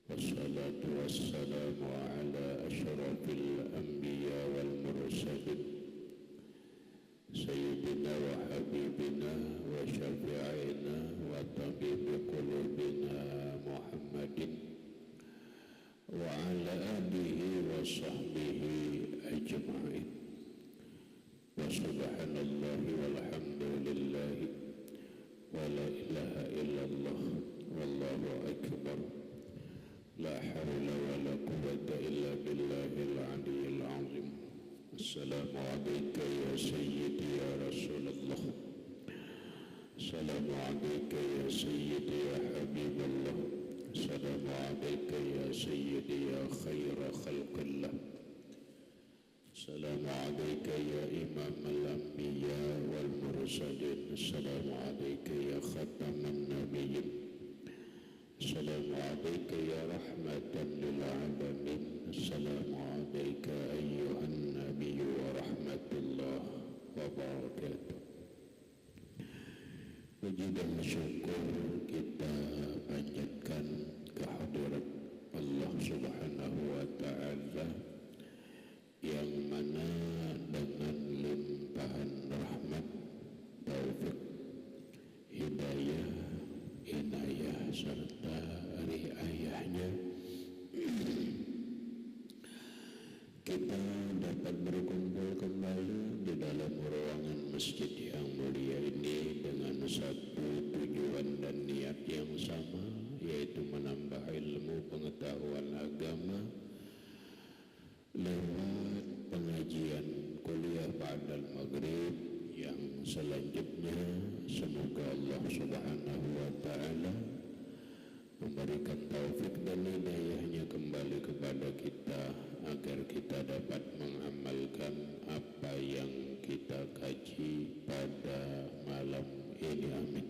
والصلاة والسلام على أشرف الأنبياء والمرسلين سيدنا وحبيبنا وشفيعنا وطبيب قلوبنا محمد وعلى آله وصحبه أجمعين. وسبحان الله والحمد لله ولا إله إلا الله والله أكبر لا حول ولا قوة إلا بالله العلي العظيم. السلام عليك يا سيدي يا رسول الله. السلام عليك يا سيدي يا حبيب الله. السلام عليك يا سيدي يا خير خلق الله. السلام عليك يا إمام الأنبياء والمرسلين. السلام عليك يا ختم النبيين. السلام عليك يا رحمة للعالمين. السلام عليك أيها النبي ورحمة الله وبركاته. Puji dan syukur kita panjatkan kehadirat Allah Subhanahu wa Ta'ala yang mana dengan limpahan rahmat, taufik, hidayah, inayah serta riayahnya kita dapat berkumpul kembali di dalam ruangan masjid yang mulia ini dengan satu tujuan dan niat yang sama, yaitu menambah ilmu pengetahuan agama lewat pengajian kuliah ba'dal maghrib yang selanjutnya semoga Allah Subhanahu wa Ta'ala memberikan taufik dan hidayahnya kembali kepada kita agar kita dapat mengamalkan apa yang kita kaji pada malam ini. Amin.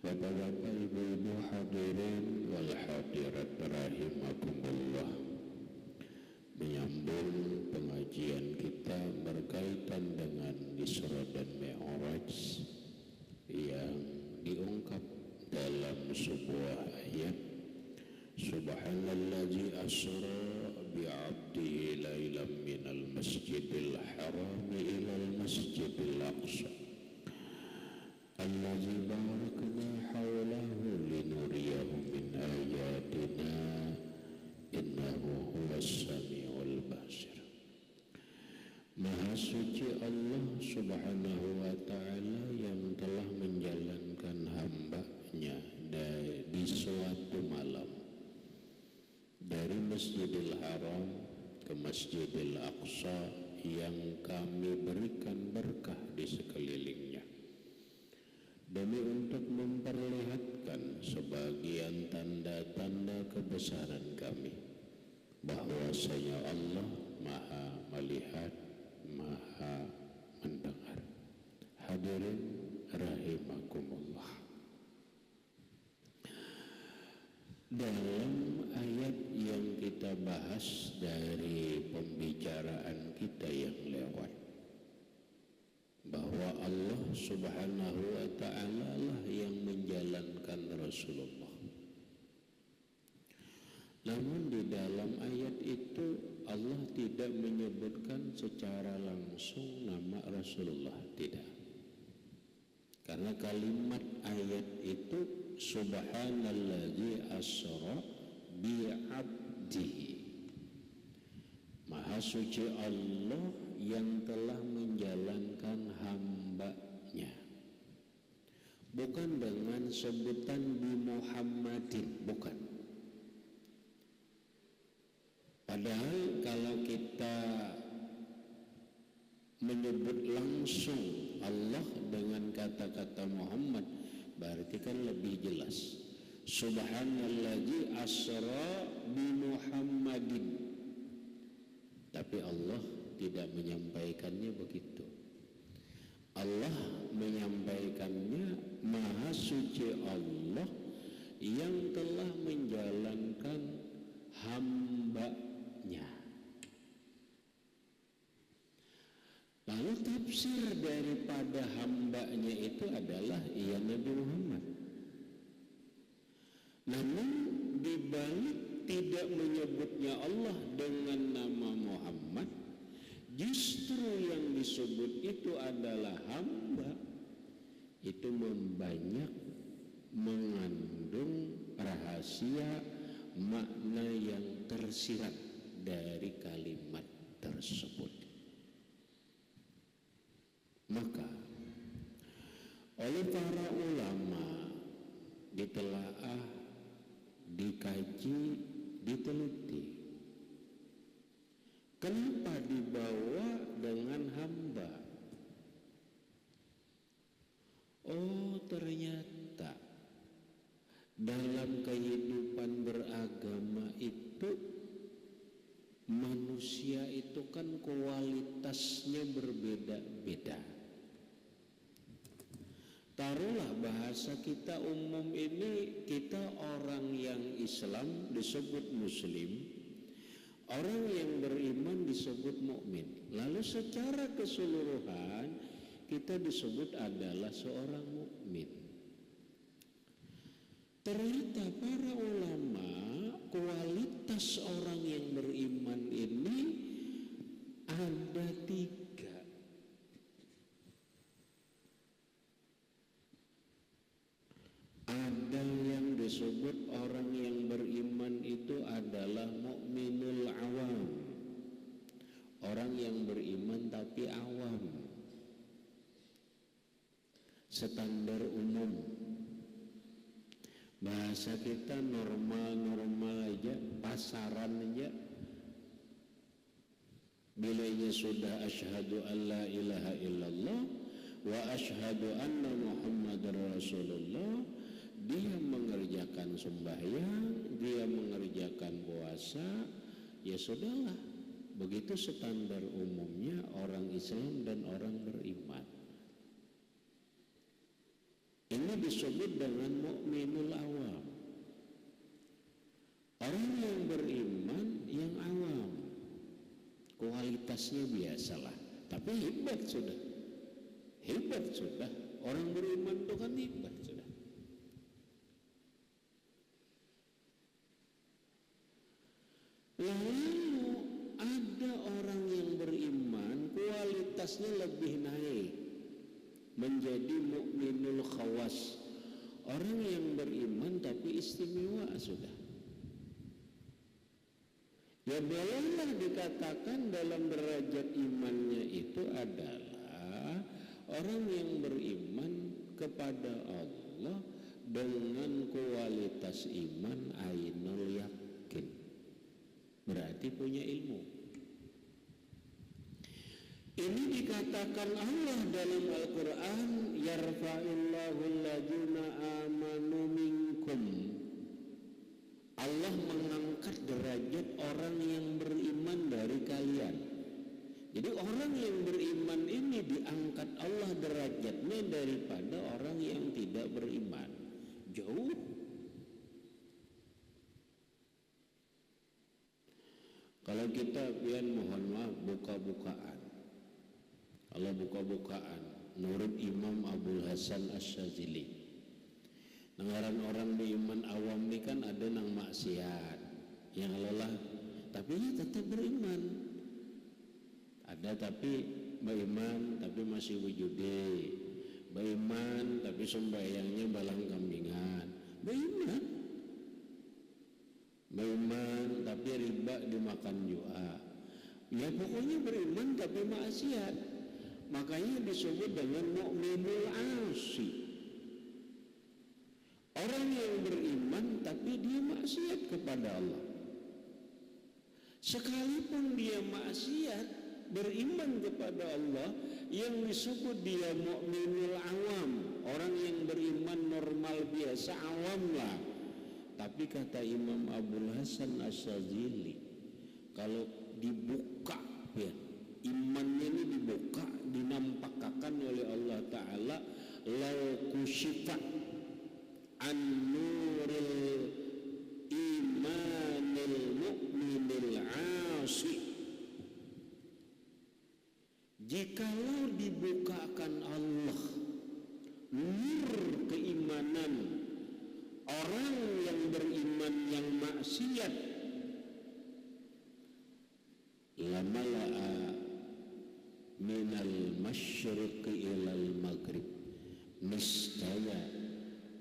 Bapak-bapak, ibu-ibu hadirin wal hadirat rahimakumullah, menyambung pengajian kita berkaitan dengan Isra dan Mi'raj yang diungkap dalam sebuah ayat, Subhanallazi asra bi'abdihi lailan minal masjidil haram ilal masjidil aqsa allazi barakna hawlahu linuriyahu min ayatina innahu huwas sami'ul basir. Maha suci Allah Subhanahu wa Ta'ala yang telah menjalankan hamba-Nya di suatu malam dari Masjidil Haram ke Masjidil Aqsa yang kami berikan berkah di sekelilingnya, demi untuk memperlihatkan sebagian tanda-tanda kebesaran kami, bahwasanya Allah Maha melihat, Maha mendengar. Hadirin rahimakumullah, dalam ayat yang kita bahas dari pembicaraan kita yang lewat, bahwa Allah Subhanahu wa Ta'ala lah yang menjalankan Rasulullah. Namun di dalam ayat itu Allah tidak menyebutkan secara langsung nama Rasulullah, tidak. Karena kalimat ayat itu Subhanallazi asra bi'abdihi, Maha suci Allah yang telah menjalankan hamba-Nya, bukan dengan sebutan bi Muhammadin, bukan. Padahal kalau kita menyebut langsung Allah dengan kata-kata Muhammad, berarti kan lebih jelas. Subhanallazi asra bi Muhammadin. Tapi Allah tidak menyampaikannya begitu. Allah menyampaikannya Maha suci Allah yang telah menjalankan hamba-Nya. Lalu tafsir daripada hamba-Nya itu adalah Nabi Muhammad. Namun di tidak menyebutnya Allah dengan nama Muhammad, justru yang disebut itu adalah hamba, itu membanyak mengandung rahasia makna yang tersirat dari kalimat tersebut. Maka oleh para ulama ditelaah, dikaji, diteliti, kenapa dibawa dengan hamba? Oh, ternyata dalam kehidupan beragama itu manusia itu kan kualitasnya berbeda-beda. Taruhlah bahasa kita umum ini, kita orang yang Islam disebut muslim, orang yang beriman disebut mukmin. Lalu secara keseluruhan kita disebut adalah seorang mukmin. Ternyata para ulama, kualitas orang yang beriman ini ada 3. Ada yang disebut orang yang beriman itu adalah mukminul awam, orang yang beriman tapi awam, standar umum. Bahasa kita normal-normal aja, pasaran aja. Bilanya sudah asyhadu an la ilaha illallah wa asyhadu anna Muhammadar Rasulullah, dia mengerjakan sembahyang, dia mengerjakan puasa, ya sudahlah. Begitu standar umumnya orang Islam dan orang beriman. Ini disebut dengan mukminul awam. Orang yang beriman yang awam, kualitasnya biasalah, tapi hebat sudah. Hebat sudah. Orang beriman itu kan hebat sudah. Lalu ada orang yang beriman kualitasnya lebih naik menjadi mukminul khawas, orang yang beriman tapi istimewa sudah. Ya bolehlah dikatakan dalam derajat imannya itu adalah orang yang beriman kepada Allah dengan kualitas iman ainul yakin, berarti punya ilmu. Ini dikatakan Allah dalam Al-Quran, yarfa'illahu alladzina amanu minkum. Allah mengangkat derajat orang yang beriman dari kalian. Jadi orang yang beriman ini diangkat Allah derajatnya daripada orang yang tidak beriman. Jauh. Kalau kita pian mohon maaf buka-bukaan. Allah buka-bukaan nurut Imam Abul Hasan Asyazili. Ngaran orang di iman awam ini kan ada nang maksiat, yang lelah tapi tetap beriman. Ada tapi beriman tapi masih wujude, beriman tapi sembahyangnya balang kambingan, beriman. Beriman tapi riba dimakan juga. Ya pokoknya beriman tapi maksiat. Makanya disebut dengan mukminul asi. Orang yang beriman tapi dia maksiat kepada Allah. Sekalipun dia maksiat, beriman kepada Allah, yang disebut dia mukminul awam, orang yang beriman normal biasa, awam lah. Tapi kata Imam Abul Hasan Asyazili, kalau dibuka ya, imannya ini dibuka, dinampakkan oleh Allah Ta'ala, lau kusyifat an-nuril imanil mu'minil asi. Jikalau dibukakan Allah nur keimanan orang yang beriman yang maksiat lamala'a minal masyriqi ilal maghrib, niscaya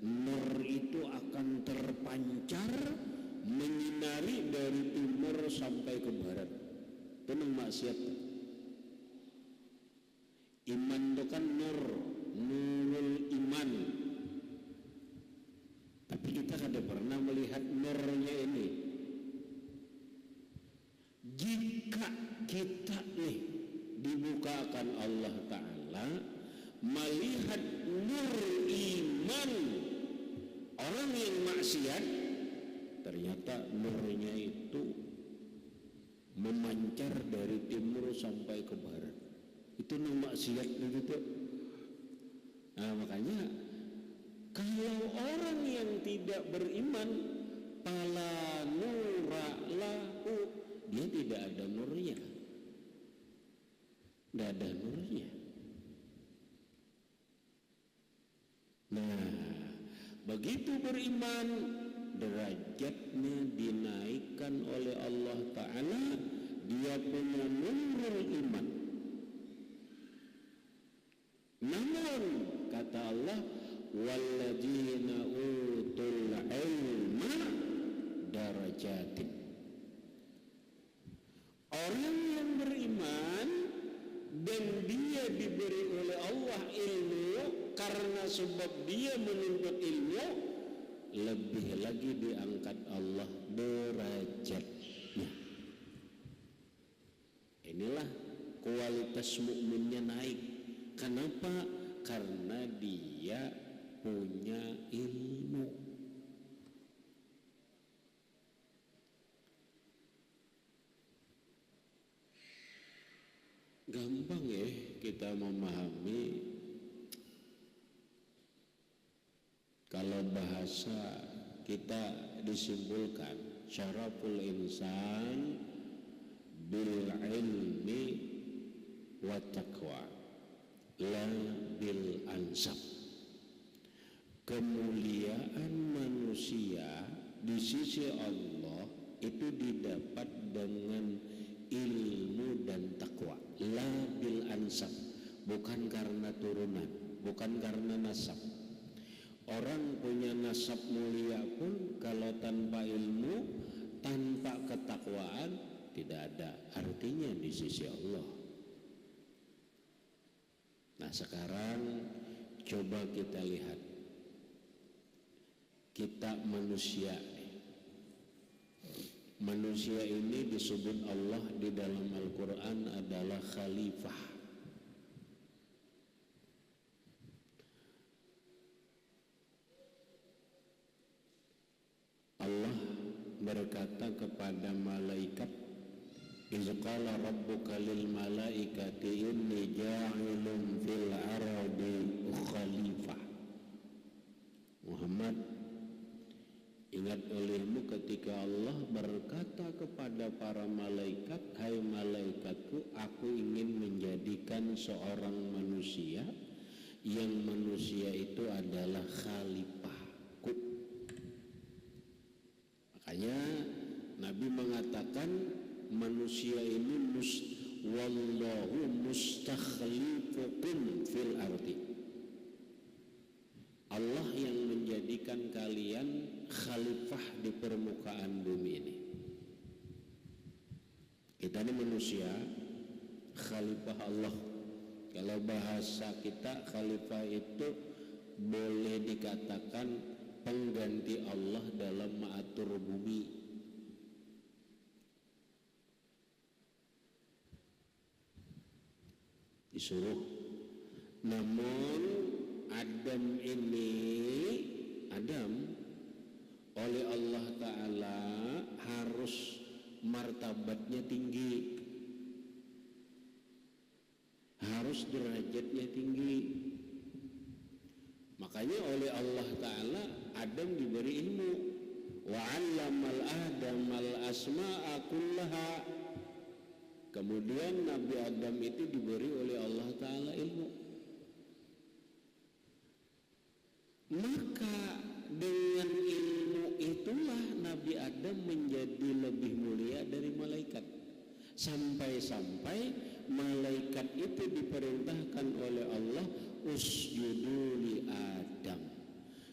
nur itu akan terpancar menyinari dari timur sampai ke barat. Itu nang maksiat. Iman itu kan nur, nurul iman. Tapi kita kada pernah melihat nurnya ini. Jika kita nih dibukakan Allah Ta'ala melihat nur iman orang yang maksiat, ternyata nurnya itu memancar dari timur sampai ke barat. Itu nang maksiat gitu. Nah makanya kalau orang yang tidak beriman, pala nura lahu, dia tidak ada nurnya. Tidak ada nurnya. Nah, begitu beriman, derajatnya dinaikkan oleh Allah Ta'ala, dia punya nurul iman. Namun, kata Allah, walladzina utul ilma darajatin. Orang yang beriman dan dia diberi oleh Allah ilmu, karena sebab dia menuntut ilmu, lebih lagi diangkat Allah derajatnya. Inilah kualitas mukminnya naik. Kenapa? Karena dia punya ilmu. Gampang ya kita memahami. Kalau bahasa kita disimpulkan, syaraful insan bil ilmi wa taqwa la bil ansab. Kemuliaan manusia di sisi Allah itu didapat dengan ilmu dan takwa, la bil ansab, bukan karena turunan, bukan karena nasab. Orang punya nasab mulia pun kalau tanpa ilmu, tanpa ketakwaan, tidak ada artinya di sisi Allah. Nah sekarang coba kita lihat, kita manusia. Manusia ini disebut Allah di dalam Al-Quran adalah khalifah. Allah berkata kepada malaikat, "Iz qala rabbuka lil malaikati inni ja'ilun fil ardi khalifah." Muhammad, ingat olehmu ketika Allah berkata kepada para malaikat, "Hai malaikatku, aku ingin menjadikan seorang manusia yang manusia itu adalah khalifahku." Makanya Nabi mengatakan manusia ini wallahu mustakhlifukum fil ardi. Allah yang menjadikan kalian khalifah di permukaan bumi ini. Kita ini manusia, khalifah Allah. Kalau bahasa kita, khalifah itu boleh dikatakan pengganti Allah dalam mengatur bumi. Disuruh. Namun Adam oleh Allah Ta'ala harus martabatnya tinggi, harus derajatnya tinggi. Makanya oleh Allah Ta'ala Adam diberi ilmu. Wa 'allamal Adamal asma'a kullaha. Kemudian Nabi Adam itu diberi oleh Allah Ta'ala ilmu. Maka dengan ilmu itulah Nabi Adam menjadi lebih mulia dari malaikat. Sampai-sampai malaikat itu diperintahkan oleh Allah, usjudu li Adam,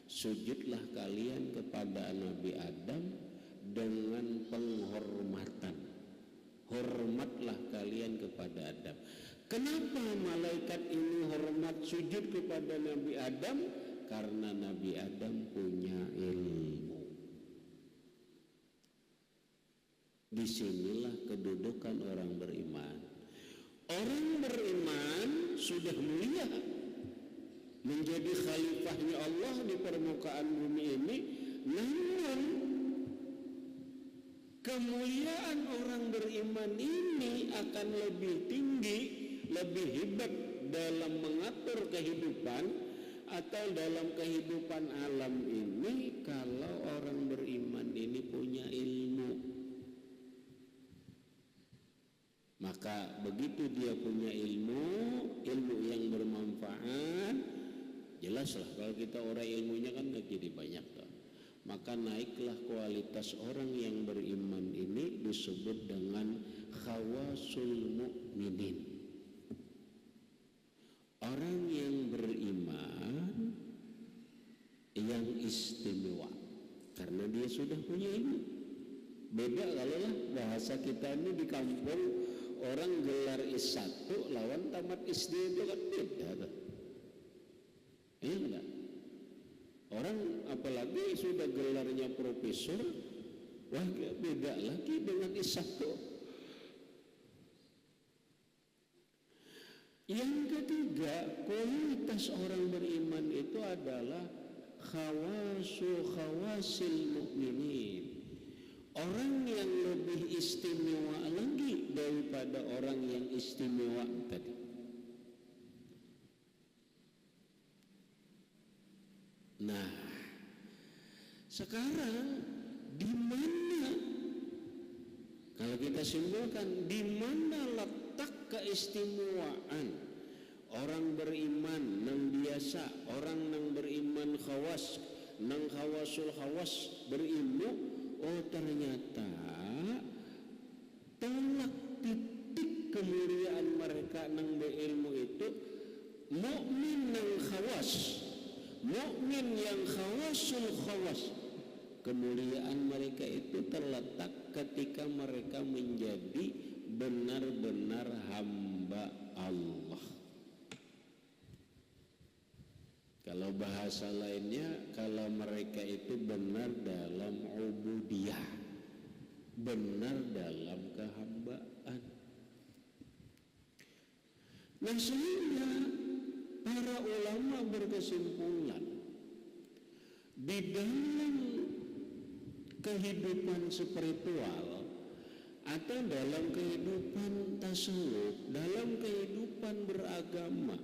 sujudlah kalian kepada Nabi Adam dengan penghormatan, hormatlah kalian kepada Adam. Kenapa malaikat ini hormat sujud kepada Nabi Adam? Karena Nabi Adam punya ilmu. Disinilah kedudukan orang beriman. Orang beriman sudah mulia, menjadi khalifahnya Allah di permukaan bumi ini. Namun kemuliaan orang beriman ini akan lebih tinggi, lebih hebat dalam mengatur kehidupan atau dalam kehidupan alam ini kalau orang beriman ini punya ilmu. Maka begitu dia punya ilmu yang bermanfaat, jelaslah kalau kita orang ilmunya kan gak jadi banyak toh. Maka naiklah kualitas orang yang beriman ini disebut dengan khawasul mukminin. Orang yang beriman yang istimewa karena dia sudah punya ilmu. Beda kalau lah bahasa kita ini di kampung, orang gelar S1 lawan tamat SD itu kan beda tuh. Iya enggak? Orang apalagi sudah gelarnya profesor, wah beda lagi dengan S1. Yang ketiga, kualitas orang beriman itu adalah khawasil mukminin. Orang yang lebih istimewa lagi daripada orang yang istimewa tadi. Nah, sekarang di mana, kalau kita simpulkan, di mana letak keistimewaan orang beriman nang biasa, orang nang beriman khawas, nang khawasul khawas berilmu? Oh ternyata telak titik kemuliaan mereka nang berilmu itu mukmin nang khawas, mukmin yang khawasul khawas. Kemuliaan mereka itu terletak ketika mereka menjadi benar-benar hamba Allah. Kalau bahasa lainnya, kalau mereka itu benar dalam ubudiyah, benar dalam kehambaan. Nah sehingga para ulama berkesimpulan di dalam kehidupan spiritual atau dalam kehidupan tasawuf, dalam kehidupan beragama,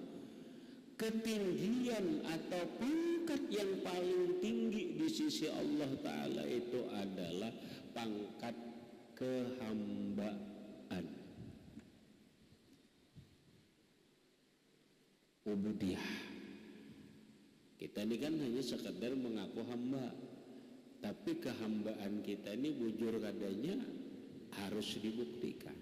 ketinggian atau pangkat yang paling tinggi di sisi Allah Ta'ala itu adalah pangkat kehambaan, ubudiyah. Kita ini kan hanya sekedar mengaku hamba, tapi kehambaan kita ini bujur kadanya harus dibuktikan.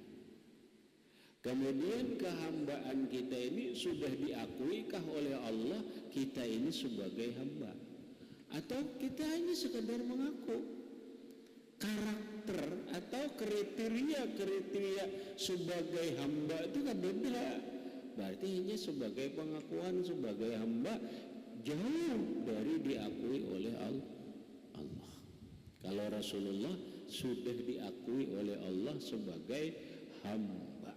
Kemudian kehambaan kita ini sudah diakuikah oleh Allah kita ini sebagai hamba, atau kita hanya sekedar mengaku? Karakter atau kriteria sebagai hamba itu kan beda. Berarti hanya sebagai pengakuan sebagai hamba, jauh dari diakui oleh Allah. Kalau Rasulullah sudah diakui oleh Allah sebagai hamba.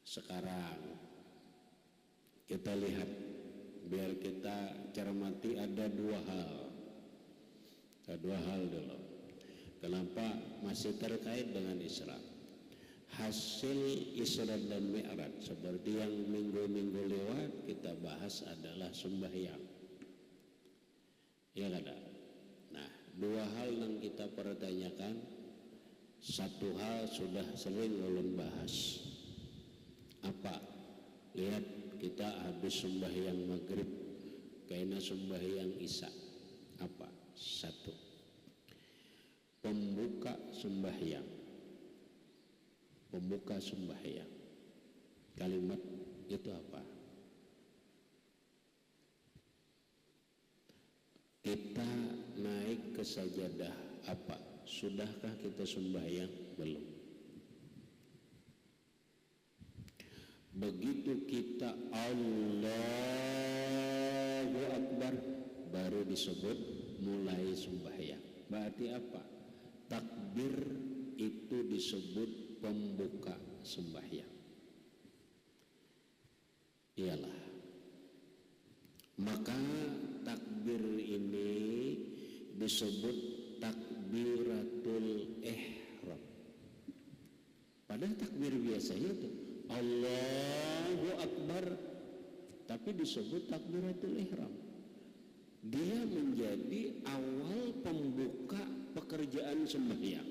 Sekarang kita lihat, biar kita cermati, ada dua hal dulu. Kenapa masih terkait dengan Isra? Hasil Isra dan Mi'raj seperti yang minggu-minggu lewat kita bahas adalah sembahyang. Ya kan? Nah, dua hal yang kita pertanyakan. Satu hal sudah sering ulun bahas. Apa? Lihat, kita habis sembahyang maghrib, kayaknya sembahyang isya. Apa? Satu, pembuka pembuka sembahyang. Pembuka sembahyang. Kalimat itu apa? Kita naik ke sajadah apa? Sudahkah kita sembahyang? Belum. Begitu kita Allahu Akbar baru disebut mulai sembahyang. Berarti apa? Takbir itu disebut pembuka sembahyang. Iyalah. Maka takbir ini disebut takbiratul ihram. Padahal takbir biasanya itu Allahu Akbar, tapi disebut takbiratul ihram. Dia menjadi awal pembuka pekerjaan sembahyang.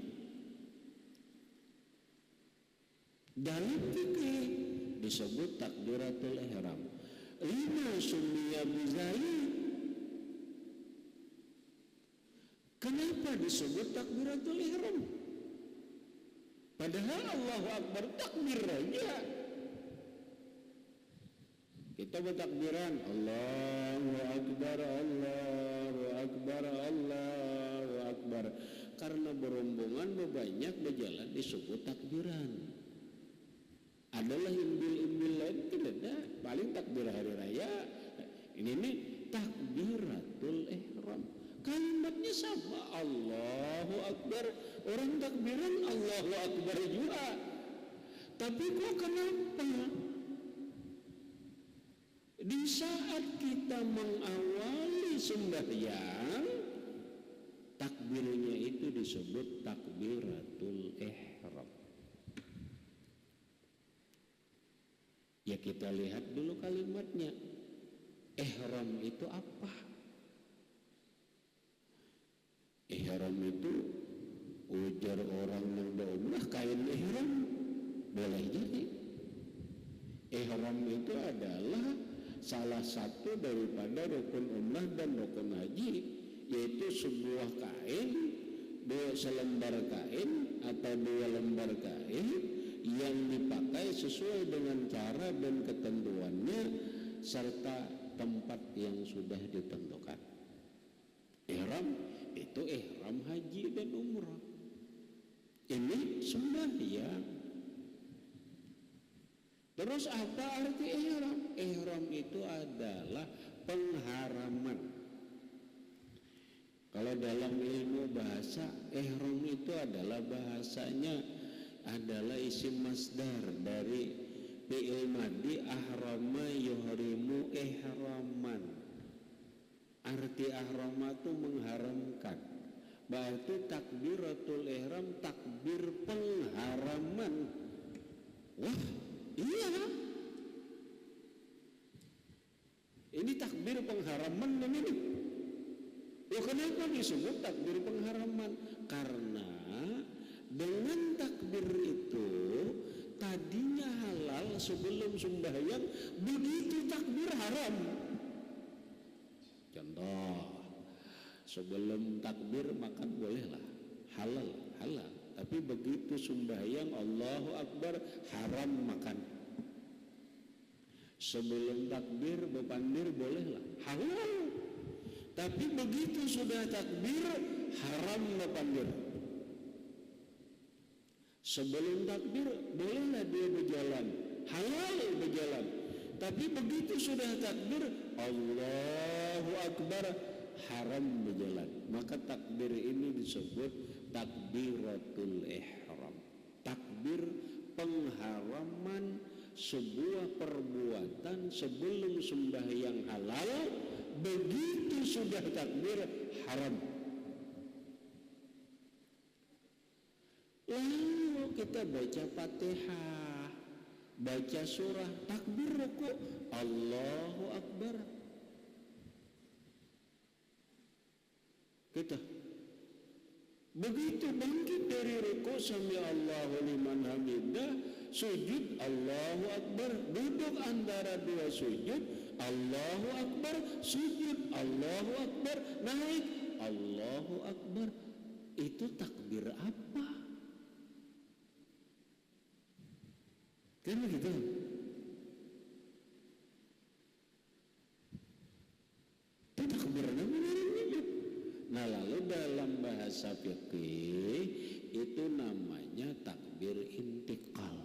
Dalam fikih disebut takbiratul ihram. Lima summiya bizalik. Kenapa disebut takbiratul ihram? Padahal Allahu Akbar takbir aja. Kita bertakbiran Allahu Akbar, Allahu Akbar, Allahu Akbar. Karena berombongan banyak berjalan disebut takbiran. Adalah imbil-imbil lain tidak ada. Paling takbir hari raya. Ini nih takbiratul ihram. Kalimatnya sama, Allahu Akbar. Orang takbiran Allahu Akbar juga. Tapi kok kenapa di saat kita mengawali sembahyang takbirnya itu disebut takbiratul ihram? Ya kita lihat dulu kalimatnya. Ihram itu apa? Ihram itu ujar orang yang berumrah kain ihram, boleh jadi. Ihram itu adalah salah satu daripada rukun umrah dan rukun haji, yaitu sebuah kain, selembar kain atau 2 lembar kain yang dipakai sesuai dengan cara dan ketentuannya serta tempat yang sudah ditentukan. Ihram itu ihram haji dan umrah. Ini sembahyang. Terus apa arti ihram? Ihram itu adalah pengharaman. Kalau dalam ilmu bahasa, ihram itu adalah bahasanya adalah isim masdar dari fi'il madhi ahrama yuhrimu ihraman. Arti ahrama itu mengharamkan. Berarti takbiratul ihram takbir pengharaman. Wah, iya. Ini takbir pengharaman ini. Loh, kenapa disebut takbir pengharaman? Karena dengan takbir itu tadinya halal sebelum sembahyang, begitu takbir haram. Contoh, sebelum takbir makan bolehlah, halal. Tapi begitu sembahyang Allahu Akbar haram makan. Sebelum takbir bepandir bolehlah, halal. Tapi begitu sudah takbir haram bepandir. Sebelum takbir bolehlah dia berjalan, halal berjalan. Tapi begitu sudah takbir Allahu Akbar haram berjalan. Maka takbir ini disebut takbiratul ihram. Takbir pengharaman sebuah perbuatan sebelum sembahyang halal, begitu sudah takbir haram. Lalu kita baca Fatihah, baca surah, takbir ruku, Allahu Akbar. Kita begitu bangkit dari ruku, sami Allahu liman hamidah, sujud Allahu Akbar, duduk antara dua sujud Allahu Akbar, sujud Allahu Akbar, naik Allahu Akbar. Itu takbir apa? Kan begitu. Itu takbirnya benar. Nah lalu dalam bahasa fikih itu namanya takbir intikal.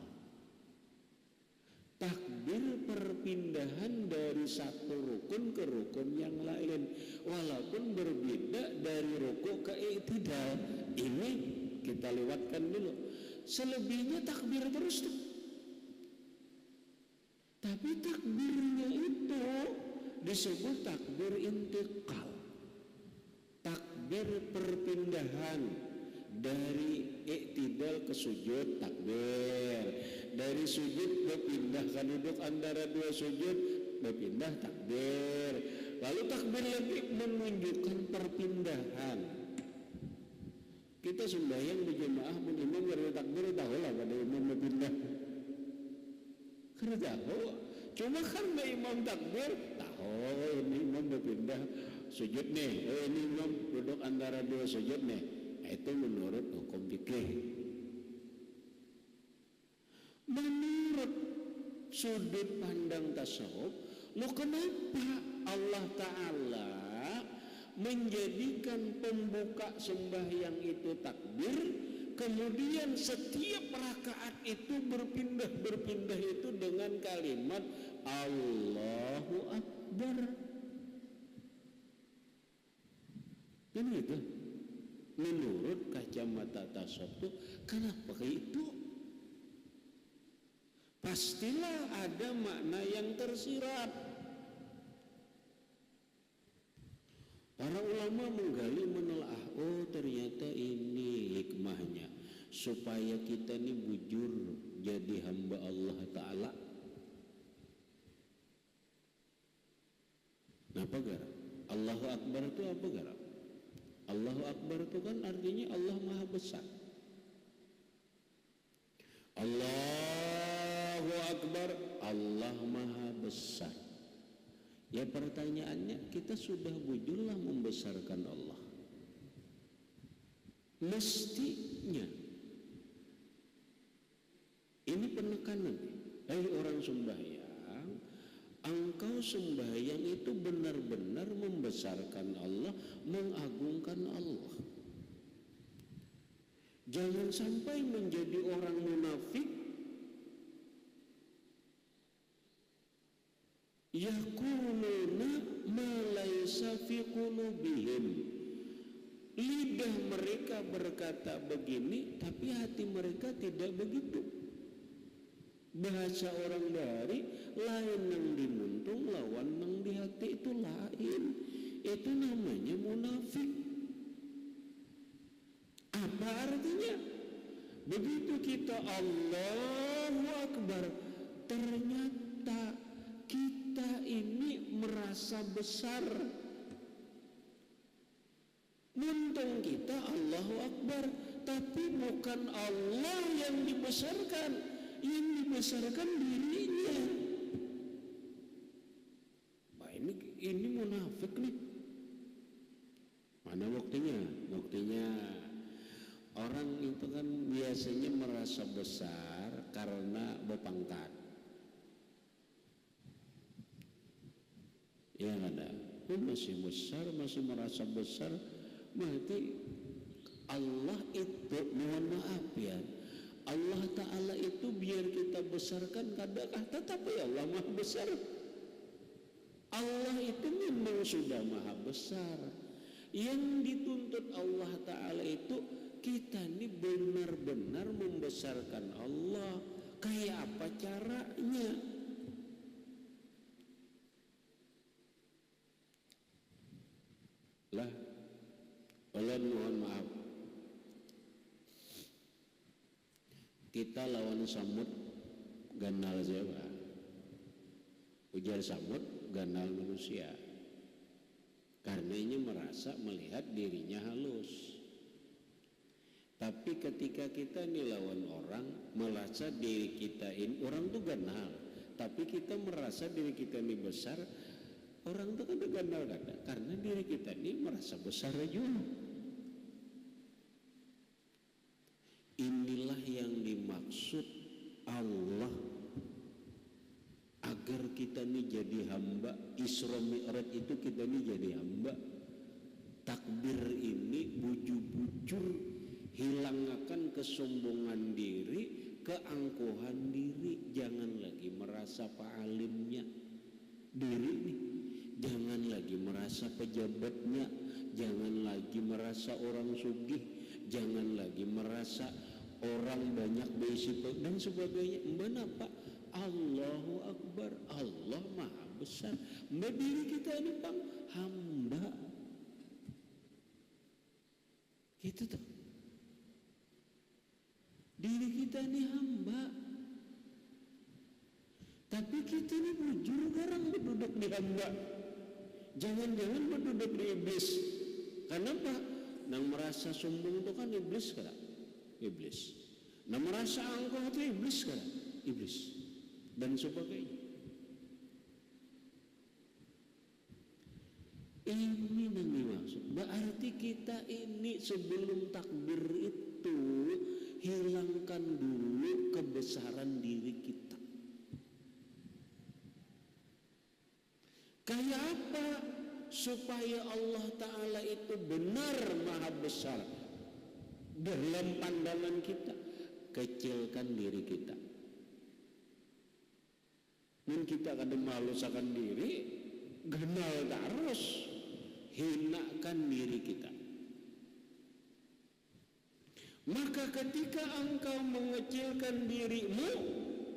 Takbir perpindahan dari satu rukun ke rukun yang lain, walaupun berbeda dari rukuk ke i'tidal. Ini kita lewatkan dulu. Selebihnya takbir terus tuh. Tapi takbirnya itu disebut takbir intikal. Takbir perpindahan dari i'tidal ke sujud, takbir. Dari sujud berpindah ke duduk antara dua sujud, berpindah, takbir. Lalu takbir lagi menunjukkan perpindahan. Kita sembahyang berjamaah, imam bertakbir, tahu lah pada imam berpindah. Karena tahu, cuma kan imam takbir, tahu ini imam berpindah sujud nih, ini imam duduk antara dua sujud nih. Nah, itu menurut hukum fikih. Menurut sudut pandang tasawuf, lo kenapa Allah Ta'ala menjadikan pembuka sembahyang itu takbir, kemudian setiap rakaat itu berpindah itu dengan kalimat Allahu Akbar. Kan gitu. Menurut kacamata tasawuf itu, kenapa itu? Pastilah ada makna yang tersirat. Para ulama menggali menelaah, oh ternyata ini hikmahnya supaya kita ini bujur jadi hamba Allah Ta'ala. Apa garap? Allahu Akbar itu apa garap? Allahu Akbar itu kan artinya Allah Maha Besar. Allahu Akbar, Allah Maha Besar. Ya pertanyaannya, kita sudah bujurlah membesarkan Allah. Mestinya. Ini penekanan. Hai orang sembahyang, engkau sembahyang itu benar-benar membesarkan Allah, mengagungkan Allah. Jangan sampai menjadi orang munafik yaquluna ma laysa fi qulubihim. Lidah mereka berkata begini, tapi hati mereka tidak begitu. Bahasa orang dari lain nang dimuntung, lawan nang di hati itu lain. Itu namanya munafik. Apa artinya? Begitu kita Allahu Akbar, ternyata kita ini merasa besar. Muntung kita Allahu Akbar, tapi bukan Allah yang dibesarkan, yang dibesarkan dirinya. Nah, ini munafik nih. Mana buktinya? Buktinya orang itu kan biasanya merasa besar karena berpangkat. Ya ada, masih besar, masih merasa besar, berarti Allah itu, mohon maaf ya, Allah Ta'ala itu biar kita besarkan kadang tetapi Allah Maha Besar. Allah itu memang sudah Maha Besar. Yang dituntut Allah Ta'ala itu kita ini benar-benar membesarkan Allah. Kayak apa caranya? Lah, Allah mohon maaf, kita lawan samud ganal siapa? Ujar samud ganal manusia. Karenanya merasa melihat dirinya halus. Tapi ketika kita ini lawan orang, merasa diri kita ini, orang tuh ganal, tapi kita merasa diri kita ini besar. Orang itu kan ganal-ganal karena diri kita ini merasa besar aja. Inilah yang dimaksud Allah kita nih jadi hamba. Isra Mi'raj itu kita nih jadi hamba. Takbir ini bujur-bujur hilangkan kesombongan diri, keangkuhan diri. Jangan lagi merasa pa'alimnya diri nih. Jangan lagi merasa pejabatnya. Jangan lagi merasa orang sugih. Jangan lagi merasa orang banyak beisi dan sebagainya. Kenapa? Allahu Akbar, Allah Maha Besar. Diri kita ini Bang hamba. Gitu tuh. Diri kita ini hamba. Tapi kita ini bujur sekarang berduduk di hamba. Jangan-jangan berduduk di iblis. Kenapa? Nang merasa sombong itu kan iblis kan? Iblis. Nang merasa angkuh itu iblis kan? Iblis. Dan sebagainya. Ini yang dimaksud. Berarti kita ini sebelum takbir itu hilangkan dulu kebesaran diri kita. Kayak apa supaya Allah Ta'ala itu benar maha besar dalam pandangan kita? Kecilkan diri kita. Dan kita kadang malusakan diri, genal terus, hinakan diri kita. Maka ketika engkau mengecilkan dirimu,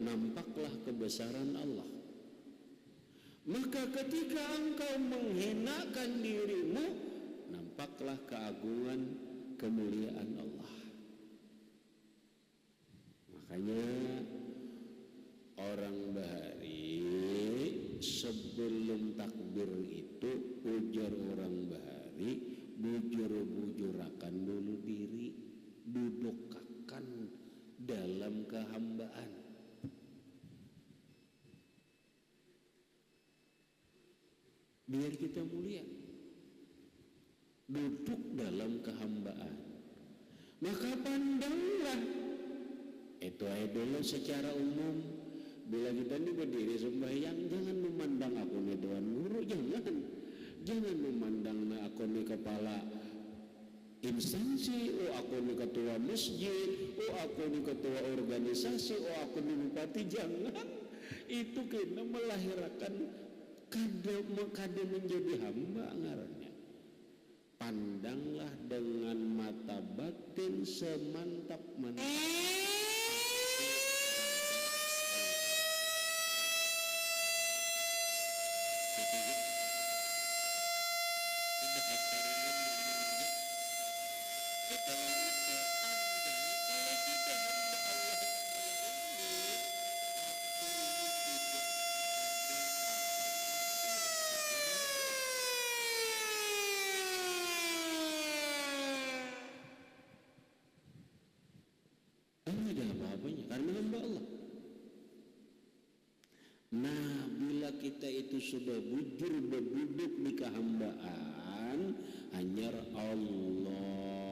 nampaklah kebesaran Allah. Maka ketika engkau menghinakan dirimu, nampaklah keagungan, kemuliaan Allah. Makanya orang Bahari sebelum takbir itu ujar orang Bahari, bujur-bujurakan dulu diri, dudukkan dalam kehambaan. Biar kita mulia, duduk dalam kehambaan. Maka pandanglah, itu aja dulu secara umum. Bila kita ini berdiri sembahyang, jangan memandang aku nih Tuan Guru, jangan memandang aku nih kepala instansi, aku nih ketua masjid, aku nih ketua organisasi, aku nih bupati. Jangan. Itu kena melahirkan kade menjadi hamba ngarannya. Pandanglah dengan mata batin semantap-mantap. Karena hamba Allah. Nah, bila kita itu sudah bujur berduduk di kehambaan, hanya Allahu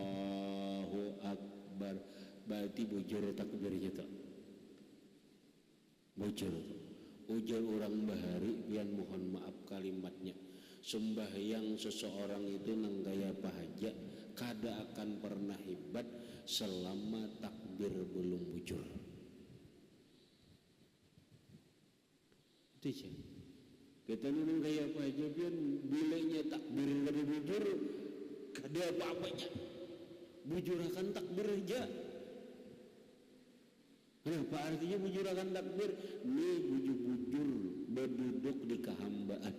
Akbar, berarti bujur takbirnya tak. Bujur. Ujar orang Bahari, biar mohon maaf kalimatnya. Sembahyang seseorang itu nang gaya pahaja, kada akan pernah hebat selama takbir belum bujur. Itu saja. Kita nang gaya pahaja biar bilanya takbir kada bujur, kada apa-apanya. Bujur akan takbir aja. Apa artinya bujur akan takbir? Ini bujur-bujur berduduk di kehambaan.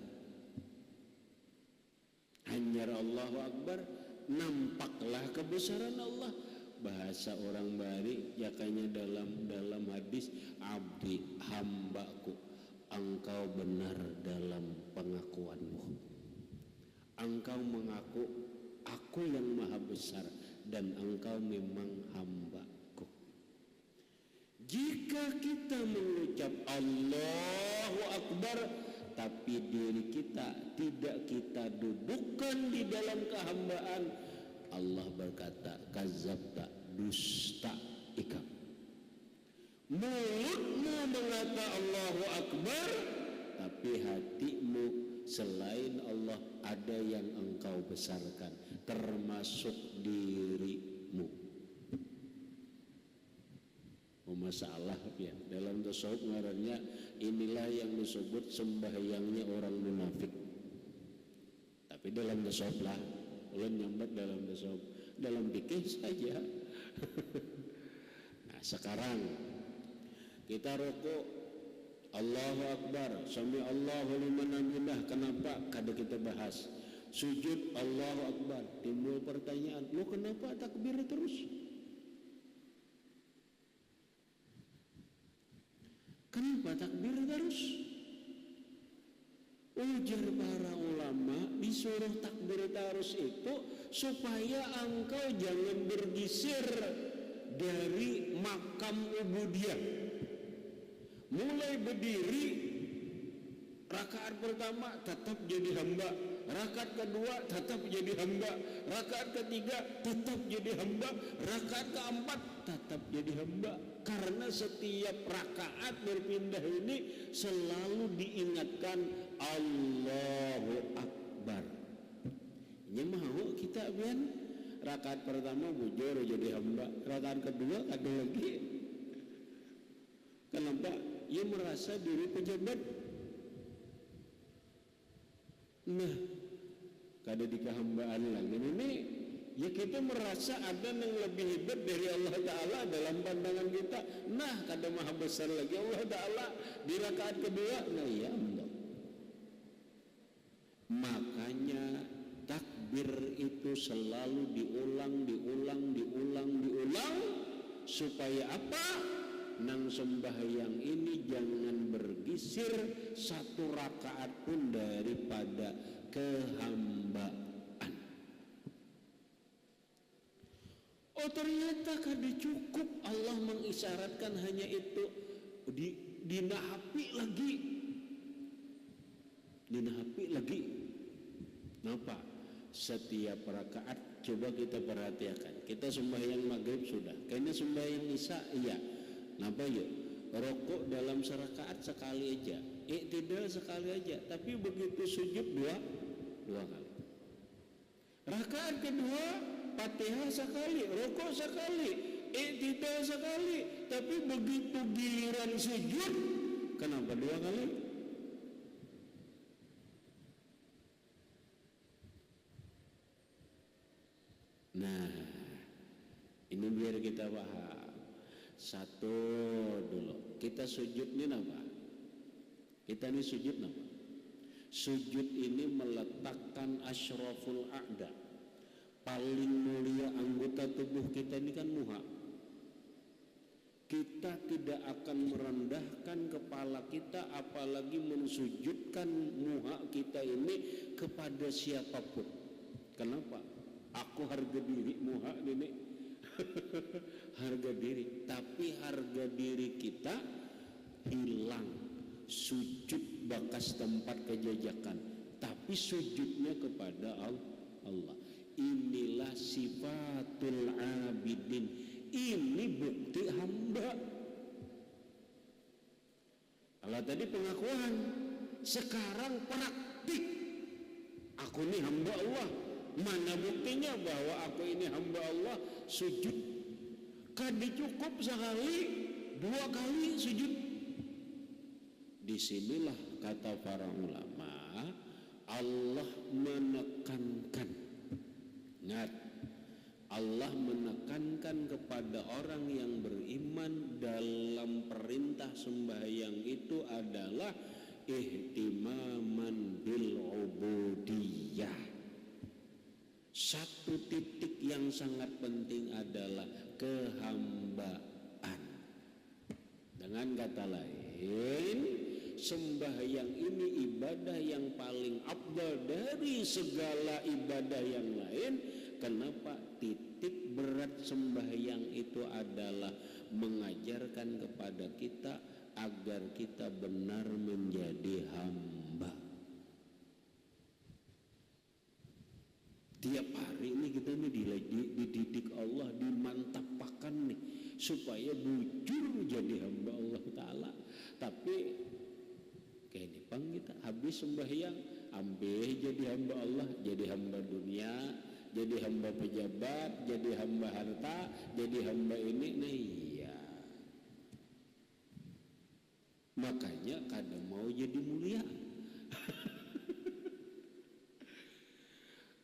Hanyar Allahu Akbar, nampaklah kebesaran Allah. Bahasa orang Bali yakanya dalam hadis, abdi hambaku, engkau benar dalam pengakuanmu. Engkau mengaku aku yang maha besar dan engkau memang hambaku. Jika kita mengucap Allahu Akbar tapi diri kita tidak kita dudukkan di dalam kehambaan, Allah berkata, kazabta, dusta ikam. Mulutmu mengata Allahu Akbar, tapi hatimu selain Allah ada yang engkau besarkan, termasuk dirimu. Masalah ya dalam tasawuf ngarannya inilah yang disebut sembahyangnya orang munafik. Tapi dalam tasawuf lah, ulun nyambat dalam tasawuf, dalam fikih saja. Nah sekarang kita rokok Allahu Akbar, sami Allahu liman hamidah. Kenapa? Kada kita bahas. Sujud Allahu Akbar, timbul pertanyaan, lo kenapa takbir terus? Kenapa takbir terus? Ujar para ulama, disuruh takbir terus itu supaya engkau jangan bergeser dari makam ubudiyah. Mulai berdiri, rakaat pertama tetap jadi hamba, rakaat kedua tetap jadi hamba, rakaat ketiga tetap jadi hamba, rakaat keempat tetap jadi hamba. Karena setiap rakaat berpindah ini selalu diingatkan Allahu Akbar. Ini mau kita bian rakaat pertama bujur jadi hamba, rakaat kedua ada lagi. Kenapa? Ia merasa diri pejabat. Nah, kada dikehambaan lagi ini. Ya kita merasa ada yang lebih hebat dari Allah Ta'ala dalam pandangan kita. Nah kada maha besar lagi Allah Ta'ala di rakaat kedua. Nah ya Allah. Makanya takbir itu selalu diulang supaya apa? Nang sembahyang ini jangan bergisir satu rakaat pun daripada kehambaan. Oh ternyata kada cukup Allah mengisyaratkan hanya itu, dinahapi lagi. Kenapa? Setiap rakaat coba kita perhatikan. Kita sembahyang maghrib sudah, kayaknya sembahyang isya iya. Kenapa yuk? Rokok dalam serakaat sekali aja, tidak sekali aja, tapi begitu sujud dua kali. Rakaat kedua Fatihah sekali, rokok sekali, tidak sekali, tapi begitu giliran sujud, kenapa dua kali? Nah, ini biar kita paham. Satu dulu, kita sujud ini apa? Kita ini sujud apa? Sujud ini meletakkan asyraful a'da, paling mulia anggota tubuh kita ini kan muha. Kita tidak akan merendahkan kepala kita, apalagi mensujudkan muha kita ini kepada siapapun. Kenapa? Aku harga diri muha ini. Harga diri, tapi harga diri kita hilang. Sujud bekas tempat kejajakan, tapi sujudnya kepada Allah. Inilah sifatul abidin. Ini bukti hamba. Kalau tadi pengakuan, sekarang praktik. Aku ini hamba Allah. Mana buktinya bahwa aku ini hamba Allah? Sujud. Kada cukup sekali, dua kali sujud. Disinilah kata para ulama, Allah menekankan. Ingat, Allah menekankan kepada orang yang beriman dalam perintah sembahyang itu adalah ihtimaman bil ubudiyah. Satu titik yang sangat penting adalah kehambaan. Dengan kata lain, sembahyang ini ibadah yang paling afdal dari segala ibadah yang lain. Kenapa? Titik berat sembahyang itu adalah mengajarkan kepada kita agar kita benar menjadi hamba. Tiap hari ini kita dididik Allah, dimantapkan nih supaya bujur jadi hamba Allah Ta'ala. Tapi kayak dipanggil kita. Habis sembahyang, ambil jadi hamba Allah, jadi hamba dunia, jadi hamba pejabat, jadi hamba harta, jadi hamba ini. Nah iya. Makanya kadang mau jadi mulia.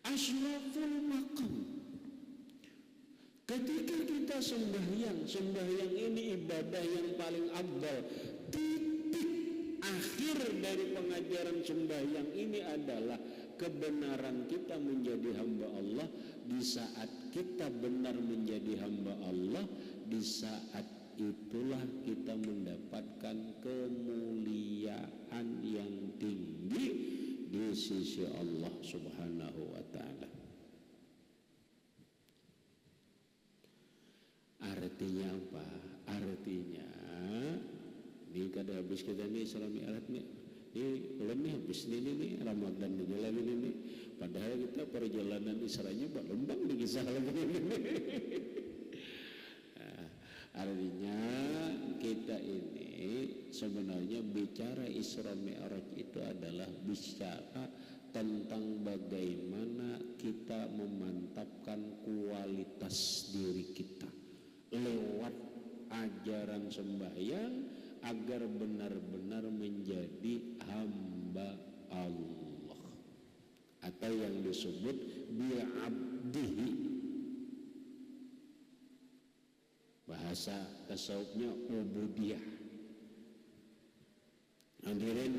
Asyraful maqam. Ketika kita sembahyang ini ibadah yang paling afdal. Titik akhir dari pengajaran sembahyang ini adalah kebenaran kita menjadi hamba Allah. Di saat kita benar menjadi hamba Allah, di saat itulah kita mendapatkan kemuliaan yang tinggi di sisi Allah Subhanahu wa ta'ala. Artinya apa? Artinya ini kada habis kita nih Isra Mi'raj nih. Ini bulan nih habis ini Ramadan di jalan ini. Padahal kita perjalanan Isra'nya berlembang di kisah lagi ini. Artinya kita ini sebenarnya bicara Isra Mi'raj itu adalah bicara tentang bagaimana kita memantapkan kualitas diri kita lewat ajaran sembahyang agar benar-benar menjadi hamba Allah atau yang disebut bi'abdihi. Bahasa tasawufnya ubudiyah. Hadirin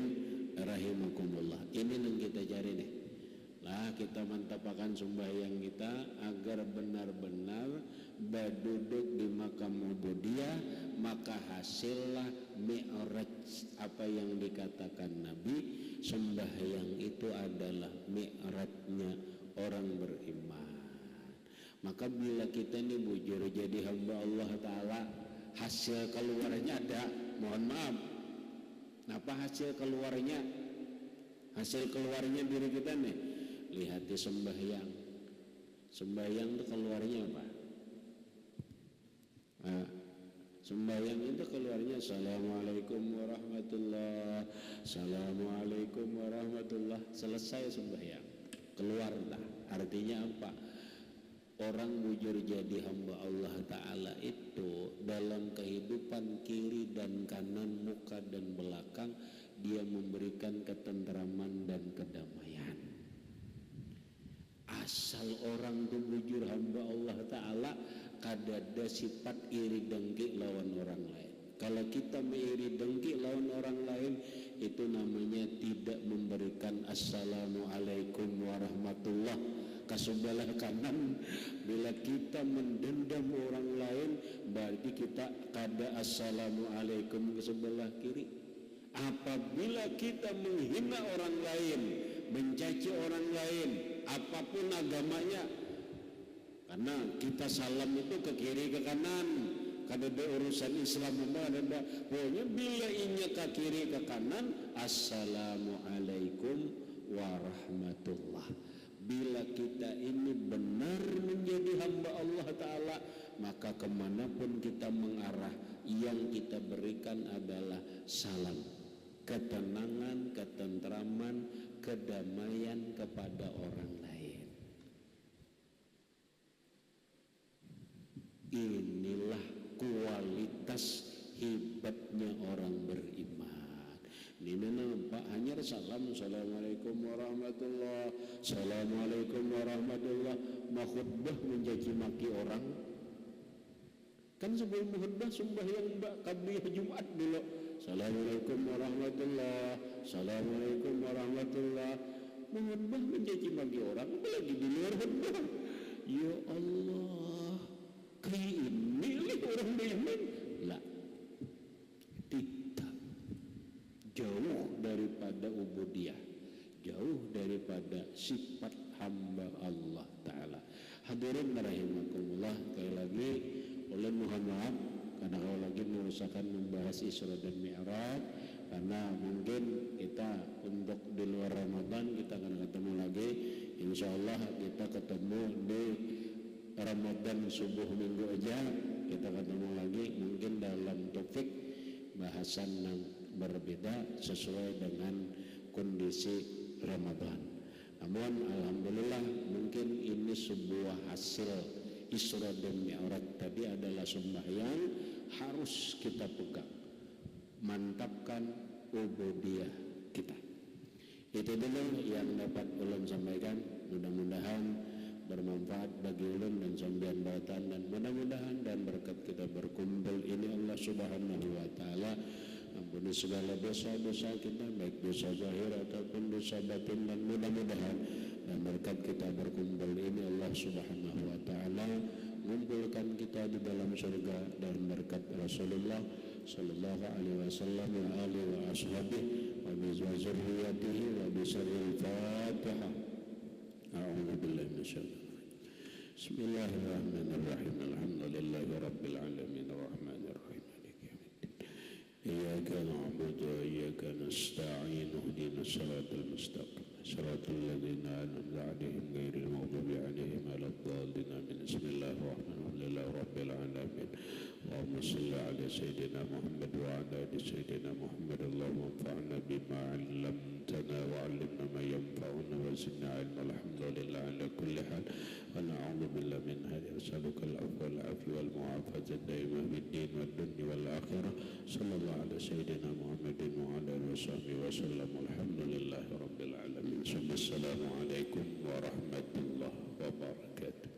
rahimakumullah, ini yang kita cari nih. Lah kita mantapkan sembahyang kita agar benar-benar berduduk di makam ubudiyah, maka hasillah mi'raj. Apa yang dikatakan Nabi, sembahyang itu adalah mi'rajnya orang beriman. Maka bila kita ini bujur jadi hamba Allah Ta'ala, hasil keluarnya ada, mohon maaf. Apa hasil keluarnya? Hasil keluarnya diri kita nih, lihat di sembahyang. Sembahyang itu keluarnya apa? Sembahyang itu keluarnya Assalamualaikum warahmatullah, Assalamualaikum warahmatullah. Selesai sembahyang, keluar dah. Artinya apa? Orang bujur jadi hamba Allah Ta'ala itu dalam kehidupan kiri dan kanan, muka dan belakang, dia memberikan ketentraman dan kedamaian. Asal orang itu bujur hamba Allah Ta'ala, kadada sifat iri dengki lawan orang lain. Kalau kita mengiri dengki lawan orang lain, itu namanya tidak memberikan Assalamualaikum warahmatullah ke sebelah kanan. Bila kita mendendam orang lain, berarti kita kada Assalamualaikum ke sebelah kiri. Apabila kita menghina orang lain, mencaci orang lain, apapun agamanya, karena kita salam itu ke kiri ke kanan, kada ada urusan Islam ada. Pokoknya bila inya ke kiri ke kanan, Assalamualaikum warahmatullah. Bila kita ini benar menjadi hamba Allah Ta'ala, maka kemanapun kita mengarah, yang kita berikan adalah salam, ketenangan, ketentraman, kedamaian kepada orang lain. Inilah kualitas hebatnya orang beriman. Ini nampak hanya salam, Assalamualaikum warahmatullah, Assalamualaikum warahmatullah. Makhutbah mencaci maki orang. Kan sebelum khutbah sembahyang qabliyah Jumat dulu. Assalamualaikum warahmatullah, Assalamualaikum warahmatullah. Khutbah mencaci maki orang, apalagi di luar khutbah. Ya Allah, kayak ini orang beriman. Lah, tidak. Jauh daripada ubudiyah, jauh daripada sifat hamba Allah Ta'ala. Hadirin rahimakumullah, sekali lagi oleh mohon maaf karena kalau lagi merusakan membahas Isra dan Mi'raj, karena mungkin kita untuk di luar Ramadan kita akan ketemu lagi. Insyaallah kita ketemu di Ramadan subuh minggu aja, kita ketemu lagi mungkin dalam topik bahasan yang berbeda sesuai dengan kondisi Ramadan. Namun alhamdulillah mungkin ini sebuah hasil Isra dan Mi'raj tadi adalah sembahyang harus kita pegang, mantapkan ubudiyah kita. Itu dulu yang dapat ulun sampaikan. Mudah-mudahan bermanfaat bagi ulun dan sambian bautan, dan mudah-mudahan dan berkat kita berkumpul ini Allah Subhanahu wa taala ampuni segala dosa-dosa kita, baik dosa zahir ataupun dosa batin, dan mudah-mudahan dan berkat kita berkumpul ini Allah Subhanahu wa taala mengumpulkan kita di dalam surga dan berkat Rasulullah sallallahu alaihi wasallam wa alihi wa ashabihi wa bi zurriyyatihi wa bi sirril Fatihah. A'udzu billahi minasyaitonir rajim. Bismillahirrahmanirrahim. Alhamdulillahi rabbil alamin arrahmanir rahim maliki yaumiddin. Iyyaka na'budu wa iyyaka nasta'in. Ihdinas siratal mustaqim. Siratal ladzina an'amta 'alaihim ghairil maghdubi 'alaihim waladdallin. Bismillahirrahmanirrahim. Rabbil alamin. Allahumma shalli 'ala sayyidina Muhammad wa 'ala ali sayyidina Muhammad. Allahumma anfa'na bima 'allamtana wa 'allimna ma yanfa'una wa zidna 'ilma. Alhamdulillah ala kulli hal. Wa na'udzu billahi min hadhihi as'aluka al-'afwa wal 'afwa wal mu'afazata daima fid din wad dunya wal akhirah. Sallallahu ala sayyidina Muhammadin wa 'ala alihi wa sahbihi wa sallam. Alhamdulillahi rabbil alamin. Assalamualaikum warahmatullahi wabarakatuh.